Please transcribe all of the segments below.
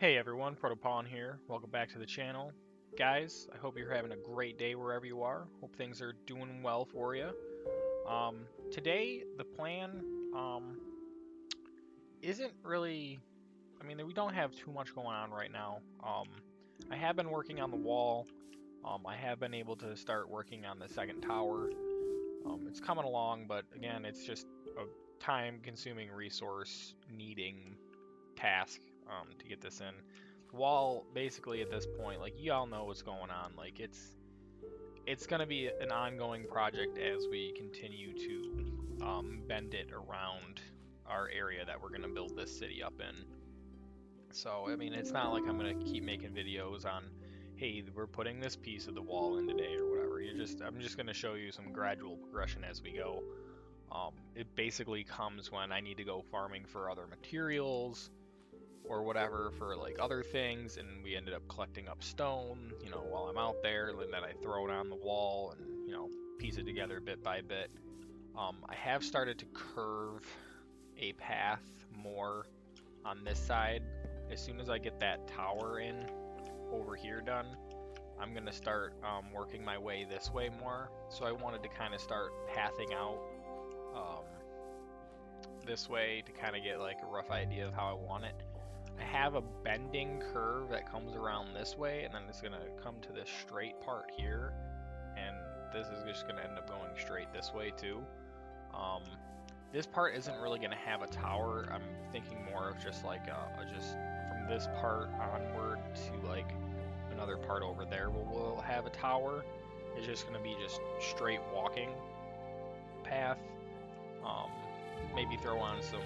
Hey everyone, Proto here. Welcome back to the channel. Guys, I hope you're having a great day wherever you are. Hope things are doing well for you. Today, the plan isn't really, we don't have too much going on right now. I have been working on the wall. I have been able to start working on the second tower. It's coming along, but again, it's just a time-consuming resource needing task to get this in. The wall, basically at this point, like you all know what's going on. Like it's gonna be an ongoing project as we continue to bend it around our area that we're gonna build this city up in. So I mean, it's not like I'm gonna keep making videos on, hey, we're putting this piece of the wall in today or whatever. I'm just gonna show you some gradual progression as we go. It basically comes when I need to go farming for other materials or whatever for like other things, and we ended up collecting up stone, while I'm out there, and then I throw it on the wall and piece it together bit by bit. I have started to curve a path more on this side. As soon as I get that tower in over here done, I'm gonna start working my way this way more. So I wanted to kind of start pathing out this way to kind of get like a rough idea of how I want it. I have a bending curve that comes around this way, and then it's going to come to this straight part here, and this is just going to end up going straight this way too. This part isn't really going to have a tower. I'm thinking more of just like just from this part onward to like another part over there will have a tower. It's just going to be just straight walking path. Maybe throw on some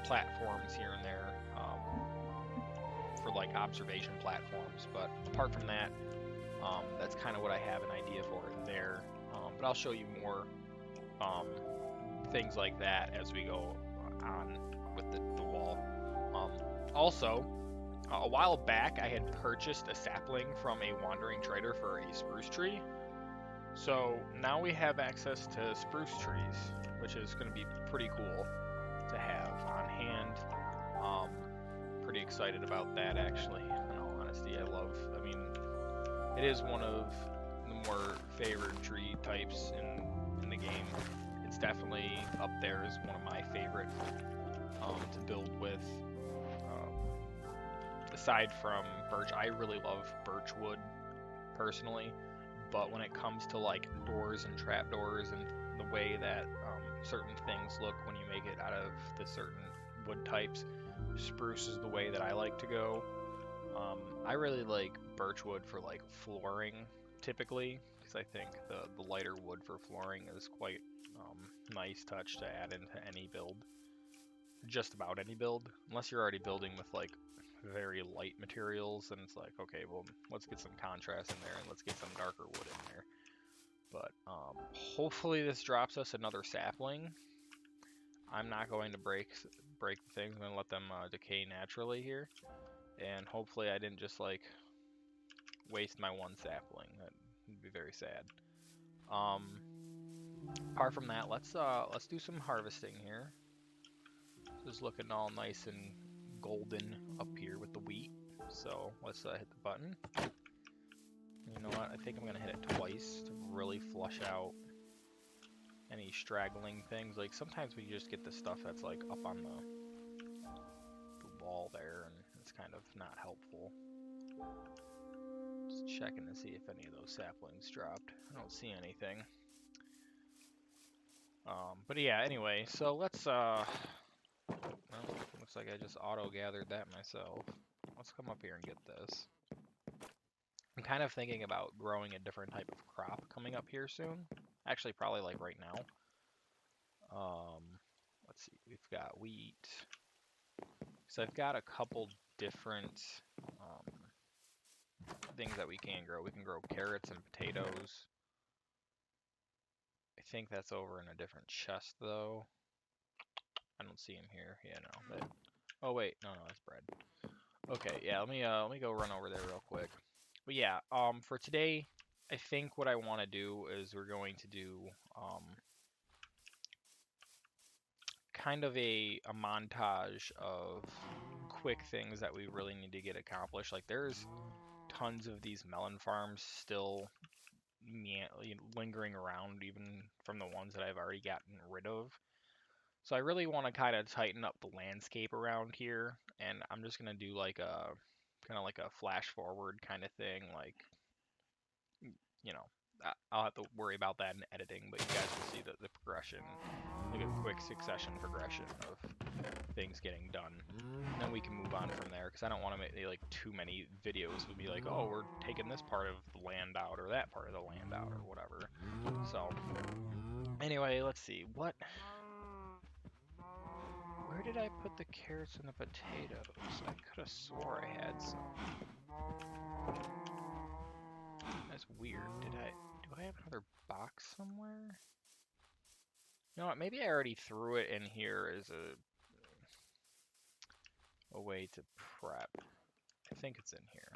platforms here and there. For like observation platforms, but apart from that, that's kind of what I have an idea for there. But I'll show you more things like that as we go on with the wall. Also, a while back, I had purchased a sapling from a wandering trader for a spruce tree. So now we have access to spruce trees, which is going to be pretty cool to have on hand. Pretty excited about that, actually. In all honesty, I mean, it is one of the more favored tree types in the game. It's definitely up there as one of my favorite to build with. Aside from birch, I really love birch wood personally, but when it comes to like doors and trapdoors and the way that certain things look when you make it out of the certain wood types, spruce is the way that I like to go. I really like birchwood for like flooring typically, because I think the lighter wood for flooring is quite nice touch to add into any build. Just about any build, unless you're already building with like very light materials, and it's like, okay, well, let's get some contrast in there and let's get some darker wood in there. But hopefully this drops us another sapling. I'm not going to break the things. I'm going to let them decay naturally here. And hopefully I didn't just like waste my one sapling. That would be very sad. Apart from that, let's do some harvesting here. This is looking all nice and golden up here with the wheat. So let's hit the button. You know what? I think I'm gonna hit it twice to really flush out any straggling things. Like sometimes we just get the stuff that's like up on the wall there, and it's kind of not helpful. Just checking to see if any of those saplings dropped. I don't see anything. But yeah, anyway, so let's well, looks like I just auto-gathered that myself. Let's come up here and get this. I'm kind of thinking about growing a different type of crop coming up here soon. Actually, probably like right now. Let's see, we've got wheat. So I've got a couple different things that we can grow. We can grow carrots and potatoes. I think that's over in a different chest though. I don't see him here. Yeah, no. But, oh wait, no, that's bread. Okay, yeah, let me go run over there real quick. But yeah, for today, I think what I want to do is we're going to do kind of a montage of quick things that we really need to get accomplished. Like there's tons of these melon farms still lingering around, even from the ones that I've already gotten rid of. So I really want to kind of tighten up the landscape around here, and I'm just gonna do like a kind of like a flash forward kind of thing, like you know, I'll have to worry about that in editing, but you guys will see the progression, like a quick succession progression of things getting done. And then we can move on from there, because I don't want to make like too many videos would be like, oh, we're taking this part of the land out or that part of the land out or whatever. So anyway, let's see. Where did I put the carrots and the potatoes? I could have swore I had some. That's weird. Do I have another box somewhere? You know what? Maybe I already threw it in here as a way to prep. I think it's in here.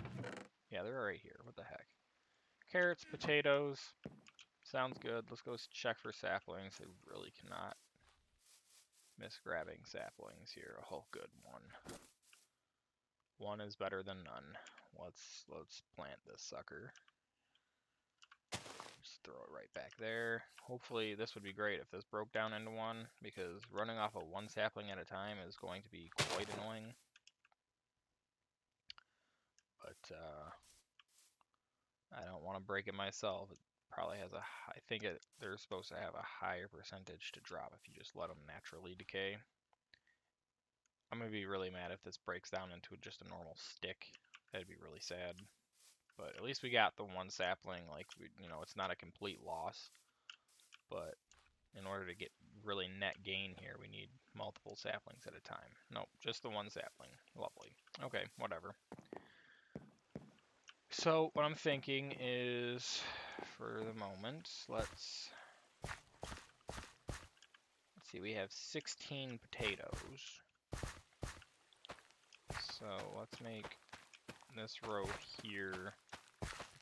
Yeah, they're right here. What the heck? Carrots, potatoes. Sounds good. Let's go check for saplings. I really cannot miss grabbing saplings here. Oh, good one. One is better than none. Let's plant this sucker. Just throw it right back there. Hopefully this would be great if this broke down into one, because running off of one sapling at a time is going to be quite annoying. But I don't want to break it myself. It probably has I think they're supposed to have a higher percentage to drop if you just let them naturally decay. I'm gonna be really mad if this breaks down into just a normal stick. That'd be really sad. But at least we got the one sapling. Like it's not a complete loss. But in order to get really net gain here, we need multiple saplings at a time. Nope, just the one sapling. Lovely. Okay, whatever. So what I'm thinking is, for the moment, let's see, we have 16 potatoes. So let's make this row here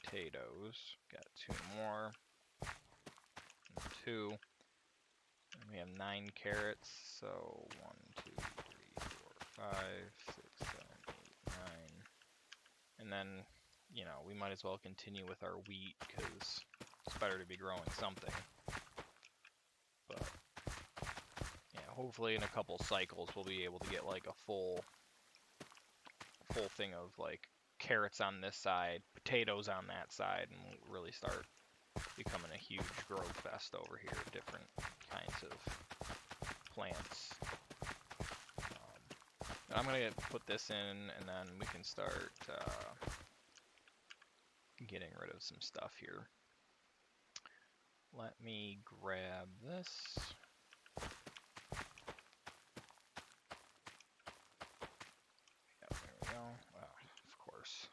potatoes. Got 2 more. And 2. And we have 9 carrots. So 1, 2, 3, 4, 5, 6, 7, 8, 9. And then, we might as well continue with our wheat, because it's better to be growing something. But yeah, hopefully in a couple cycles we'll be able to get like a full thing of like carrots on this side, potatoes on that side, and we'll really start becoming a huge growth fest over here of different kinds of plants. I'm gonna put this in, and then we can start getting rid of some stuff here. Let me grab this. Yep, there we go. Of course.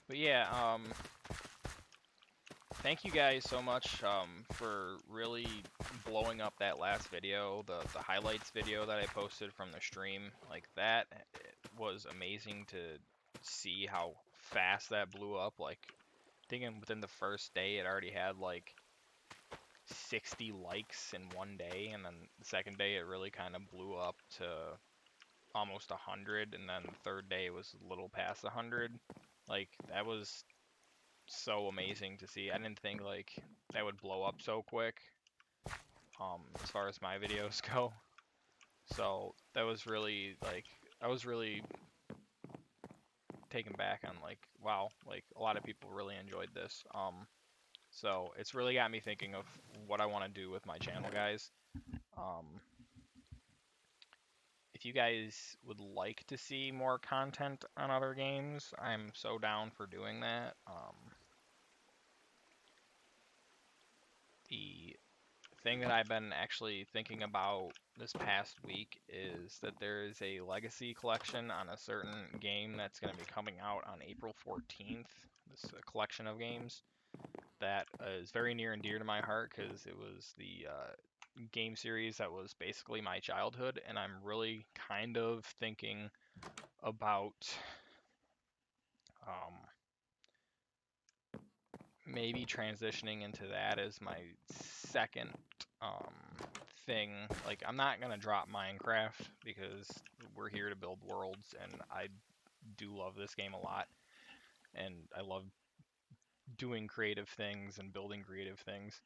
But yeah, thank you guys so much for really blowing up that last video, the highlights video that I posted from the stream. Like that, it was amazing to see how fast that blew up. Like, thinking within the first day it already had like 60 likes in one day, and then the second day it really kind of blew up to almost 100, and then the third day it was a little past 100. Like, that was so amazing to see. I didn't think like that would blow up so quick, as far as my videos go. So that was really like, I was really taken back on like, wow, like a lot of people really enjoyed this. So it's really got me thinking of what I want to do with my channel, guys. If you guys would like to see more content on other games, I'm so down for doing that. The thing that I've been actually thinking about this past week is that there is a legacy collection on a certain game that's going to be coming out on April 14th. This is a collection of games that is very near and dear to my heart, because it was the game series that was basically my childhood, and I'm really kind of thinking about maybe transitioning into that as my second um, thing. Like, I'm not gonna drop Minecraft because we're here to build worlds, and I do love this game a lot, and I love doing creative things and building creative things.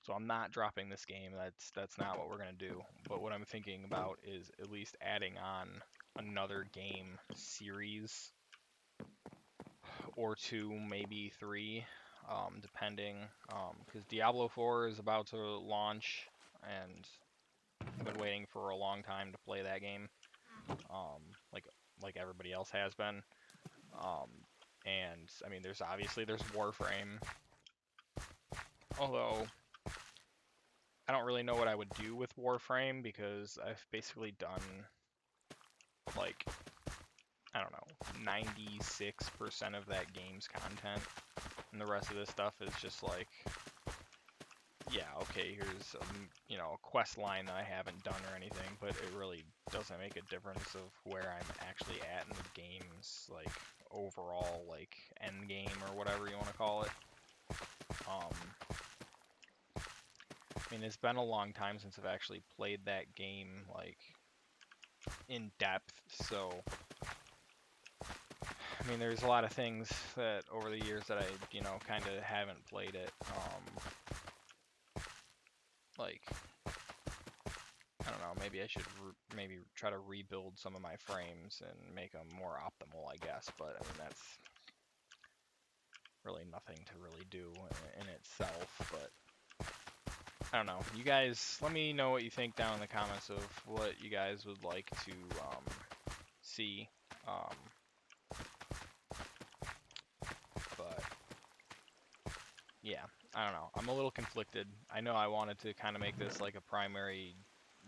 So I'm not dropping this game. That's not what we're gonna do. But what I'm thinking about is at least adding on another game series or two, maybe three, depending. Because Diablo 4 is about to launch, and I've been waiting for a long time to play that game, um, like like everybody else has been. Um, and I mean, there's Warframe, although I don't really know what I would do with Warframe because I've basically done like I don't know 96% of that game's content, and the rest of this stuff is just like, yeah, okay, here's a quest line that I haven't done or anything, but it really doesn't make a difference of where I'm actually at in the game's like overall like end game or whatever you want to call it. Um, I mean, it's been a long time since I've actually played that game like in depth, so I mean, there's a lot of things that over the years that I kind of haven't played it. Like I don't know, maybe I should maybe try to rebuild some of my frames and make them more optimal, I guess. But I mean, that's really nothing to really do in itself. But I don't know. You guys, let me know what you think down in the comments of what you guys would like to see. Um, but yeah, I don't know. I'm a little conflicted. I know I wanted to kind of make this like a primary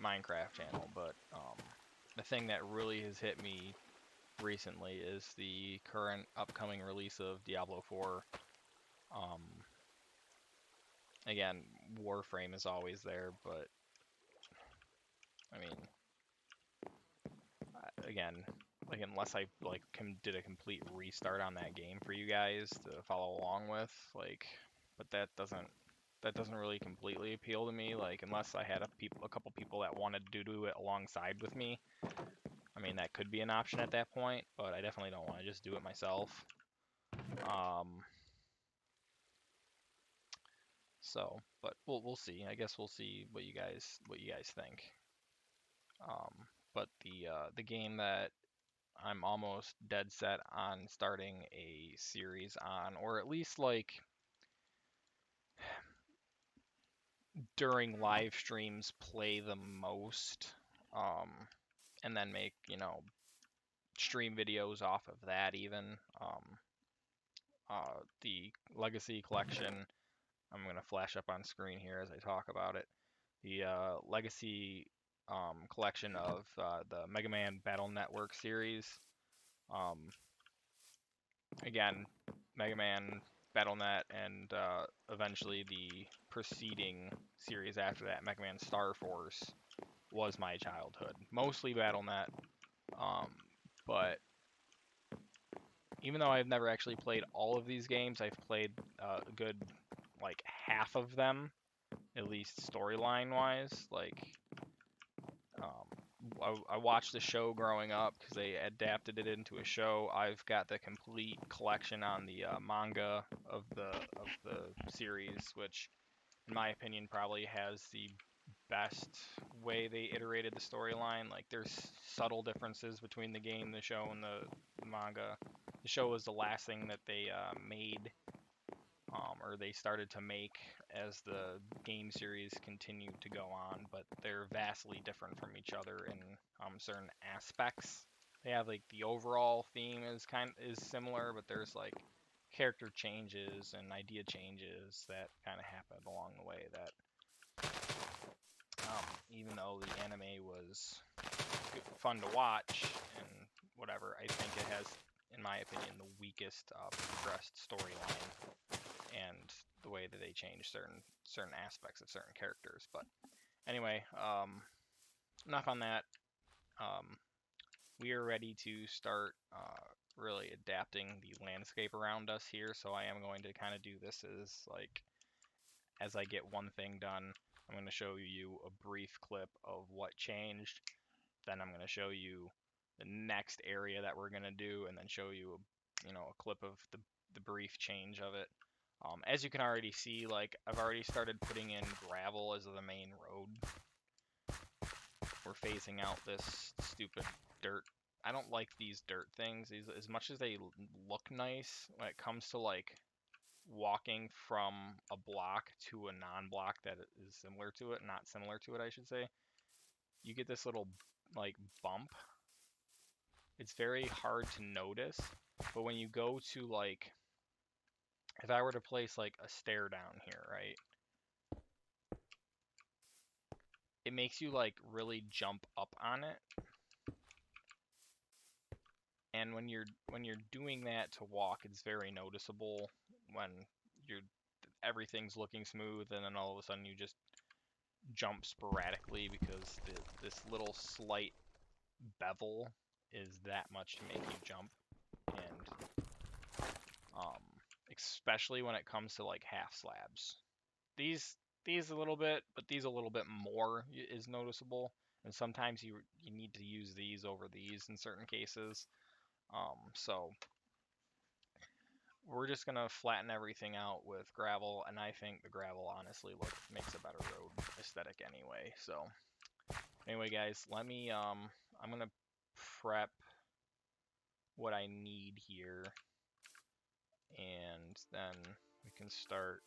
Minecraft channel, but the thing that really has hit me recently is the current upcoming release of Diablo 4. Um, Again, Warframe is always there, but I mean, again, like unless I like did a complete restart on that game for you guys to follow along with, like, but that doesn't really completely appeal to me. Like unless I had a couple people that wanted to do it alongside with me. I mean, that could be an option at that point, but I definitely don't want to just do it myself. Um, but we'll see. I guess we'll see what you guys think. But the game that I'm almost dead set on starting a series on, or at least like during live streams, play the most, um, and then make stream videos off of that even. The Legacy Collection. I'm gonna flash up on screen here as I talk about it. The Legacy collection of the Mega Man Battle Network series. Um, Again, Mega Man, BattleNet, and eventually the preceding series after that, Mega Man Star Force, was my childhood. Mostly BattleNet, um, but even though I've never actually played all of these games, I've played a good like half of them, at least storyline wise. Like I watched the show growing up because they adapted it into a show. I've got the complete collection on the manga of the series, which, in my opinion, probably has the best way they iterated the storyline. Like, there's subtle differences between the game, the show, and the manga. The show was the last thing that they made, or they started to make as the game series continued to go on, but they're vastly different from each other in certain aspects. They have like the overall theme is similar, but there's like character changes and idea changes that kind of happen along the way that even though the anime was fun to watch and whatever, I think it has, in my opinion, the weakest progressed storyline and the way that they change certain aspects of certain characters. But anyway, enough on that. We are ready to start really adapting the landscape around us here, so I am going to kind of do this as I get one thing done. I'm going to show you a brief clip of what changed. Then I'm going to show you the next area that we're going to do, and then show you a clip of the brief change of it. As you can already see, like, I've already started putting in gravel as the main road. We're phasing out this stupid dirt. I don't like these dirt things. These, as much as they look nice, when it comes to like walking from a block to a non-block that is similar to it, not similar to it, I should say, you get this little like bump. It's very hard to notice, but when you go to like, if I were to place like a stair down here, right? It makes you like really jump up on it. And when you're doing that to walk, it's very noticeable when you're everything's looking smooth, and then all of a sudden you just jump sporadically because this little slight bevel is that much to make you jump. And especially when it comes to like half slabs, these a little bit, but these a little bit more is noticeable. And sometimes you need to use these over these in certain cases. So we're just gonna flatten everything out with gravel, and I think the gravel honestly makes a better road aesthetic anyway. So anyway, guys, let me I'm gonna prep what I need here, and then we can start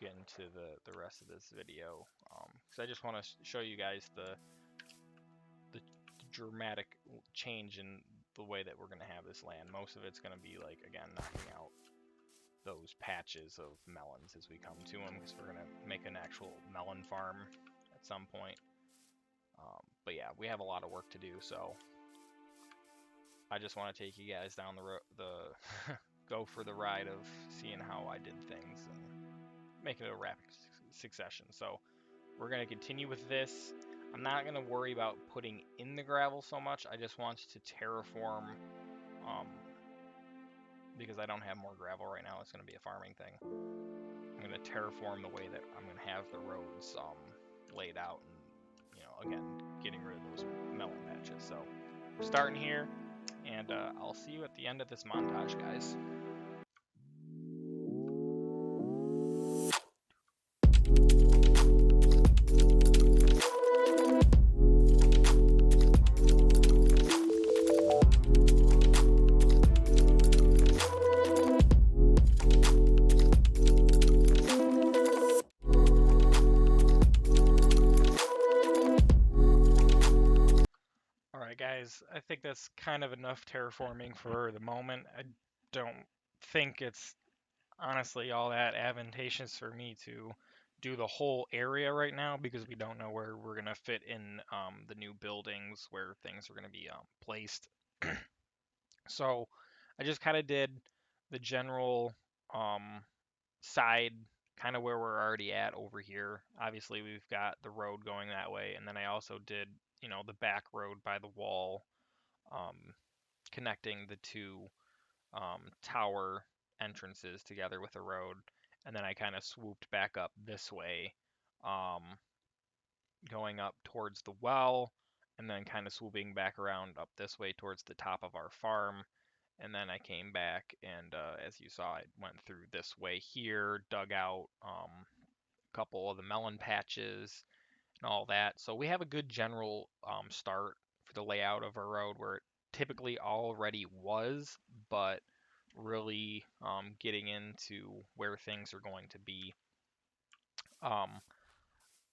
getting to the rest of this video. Because I just want to show you guys the dramatic change in the way that we're gonna have this land. Most of it's gonna be like, again, knocking out those patches of melons as we come to them, because we're gonna make an actual melon farm at some point. But yeah, we have a lot of work to do, so I just want to take you guys down the go for the ride of seeing how I did things and make it a rapid succession. So we're gonna continue with this. I'm not gonna worry about putting in the gravel so much. I just want to terraform, because I don't have more gravel right now. It's gonna be a farming thing. I'm gonna terraform the way that I'm gonna have the roads laid out, and again, getting rid of those melon patches. So we're starting here, and I'll see you at the end of this montage, guys. Guys, I think that's kind of enough terraforming for the moment. I don't think it's honestly all that advantageous for me to do the whole area right now, because we don't know where we're going to fit in the new buildings, where things are going to be placed. So I just kind of did the general side, kind of where we're already at over here. Obviously, we've got the road going that way, and then I also did, the back road by the wall, connecting the two tower entrances together with the road. And then I kind of swooped back up this way, going up towards the well, and then kind of swooping back around up this way towards the top of our farm. And then I came back, and as you saw, I went through this way here, dug out a couple of the melon patches and all that. So we have a good general start for the layout of our road, where it typically already was, but really getting into where things are going to be.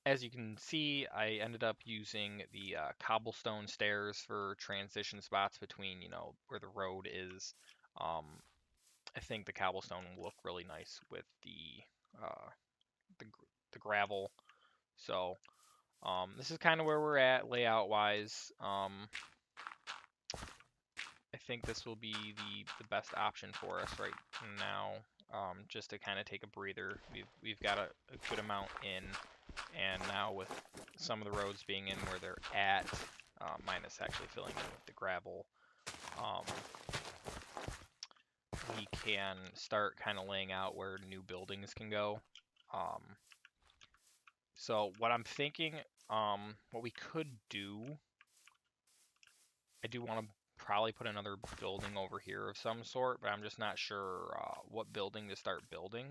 As you can see, I ended up using the cobblestone stairs for transition spots between, where the road is. I think the cobblestone will look really nice with the gravel. So this is kind of where we're at layout wise. I think this will be the best option for us right now, just to kind of take a breather. We've got a good amount in, and now with some of the roads being in where they're at, minus actually filling in with the gravel, we can start kind of laying out where new buildings can go. Um, so what I'm thinking, what we could do, I do want to probably put another building over here of some sort, but I'm just not sure what building to start building.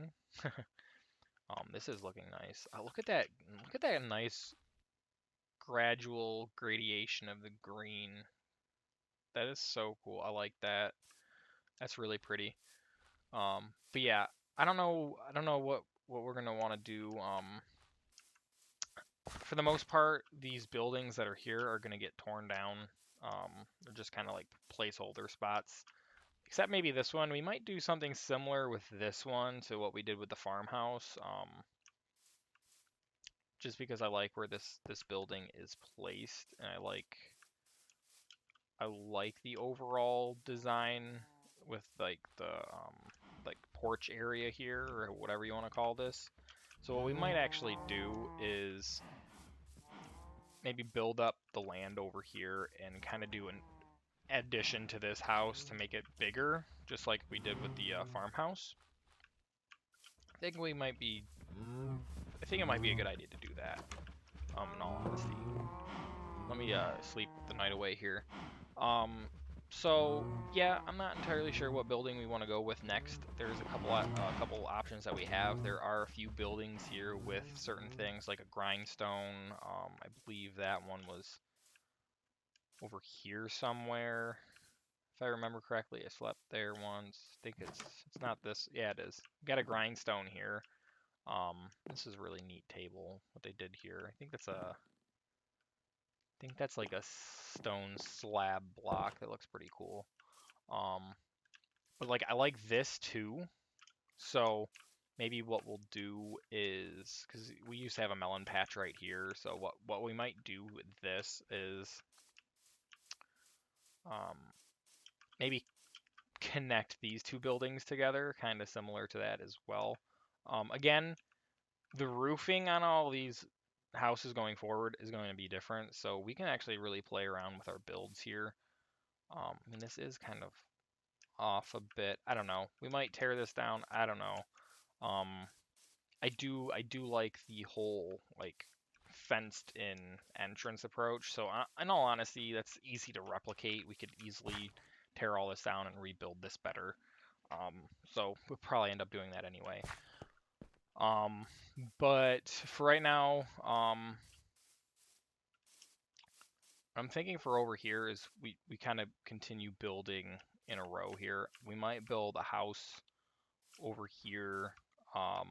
This is looking nice. Look at that! Look at that nice gradual gradation of the green. That is so cool. I like that. That's really pretty. But yeah, I don't know. I don't know what we're gonna want to do. For the most part, these buildings that are here are gonna get torn down. They're just kind of like placeholder spots. Except maybe this one. We might do something similar with this one to what we did with the farmhouse. Just because I like where this building is placed, and I like the overall design with like the like porch area here or whatever you want to call this. So what we might actually do is maybe build up the land over here and kind of do an addition to this house to make it bigger, just like we did with the farmhouse. I think we might be. I think it might be a good idea to do that. In all honesty, let me sleep the night away here. Um, so yeah, I'm not entirely sure what building we want to go with next. There's a couple options that we have. There are a few buildings here with certain things like a grindstone. I believe that one was over here somewhere. If I remember correctly, I slept there once. I think it's not this. Yeah, it is. Got a grindstone here. This is a really neat table. What they did here. I think that's like a stone slab block that looks pretty cool. Um, but like I like this too. So maybe what we'll do is because we used to have a melon patch right here. So what we might do with this is um, maybe connect these two buildings together, kind of similar to that as well. Again, the roofing on all these houses going forward is going to be different, so we can actually really play around with our builds here. I mean, this is kind of off a bit. I don't know. We might tear this down. I don't know. Um, I do like the whole like fenced in entrance approach. So in all honesty, that's easy to replicate. We could easily tear all this down and rebuild this better. Um, so we'll probably end up doing that anyway. Um, but for right now, I'm thinking for over here is we kind of continue building in a row here. We might build a house over here. Um,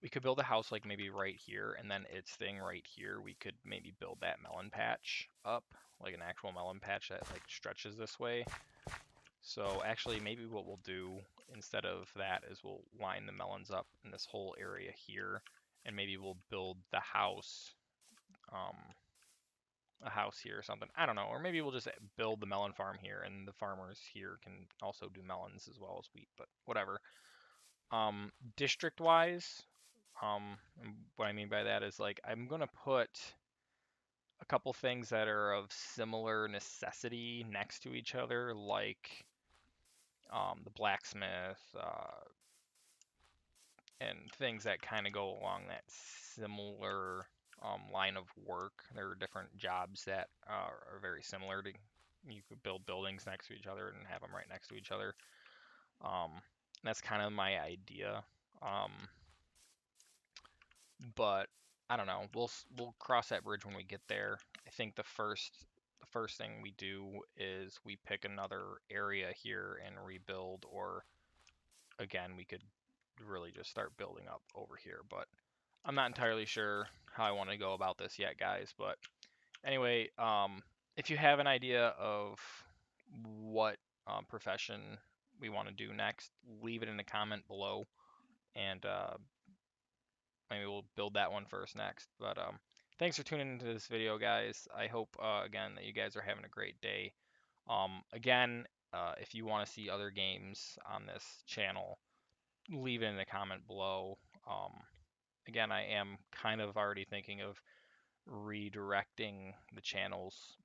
we could build a house like maybe right here, and then its thing right here. We could maybe build that melon patch up, like an actual melon patch that like stretches this way. So actually, maybe what we'll do instead of that is we'll line the melons up in this whole area here, and maybe we'll build the house, um, a house here or something. I don't know, or maybe we'll just build the melon farm here, and the farmers here can also do melons as well as wheat. But whatever. District-wise, and what I mean by that is like I'm gonna put a couple things that are of similar necessity next to each other, like the blacksmith, and things that kind of go along that similar line of work. There are different jobs that are very similar to. You could build buildings next to each other and have them right next to each other. Um, that's kind of my idea. Um, but I don't know. We'll cross that bridge when we get there. I think the first thing we do is we pick another area here and rebuild, or again, we could really just start building up over here. But I'm not entirely sure how I want to go about this yet, guys. But anyway, if you have an idea of what profession we want to do next, leave it in the comment below, and maybe we'll build that one first next. But thanks for tuning into this video, guys. I hope again that you guys are having a great day. Again, if you want to see other games on this channel, leave it in the comment below. Um, again, I am kind of already thinking of redirecting the channel's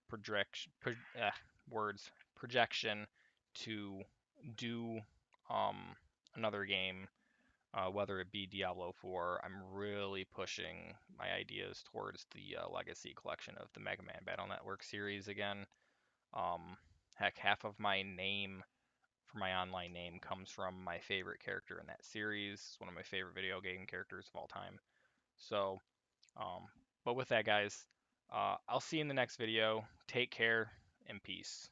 words projection to do another game, whether it be Diablo 4. I'm really pushing my ideas towards the Legacy collection of the Mega Man Battle Network series again. Um, Heck, half of my name for my online name comes from my favorite character in that series. It's one of my favorite video game characters of all time. So, um, but with that, guys, I'll see you in the next video. Take care and peace.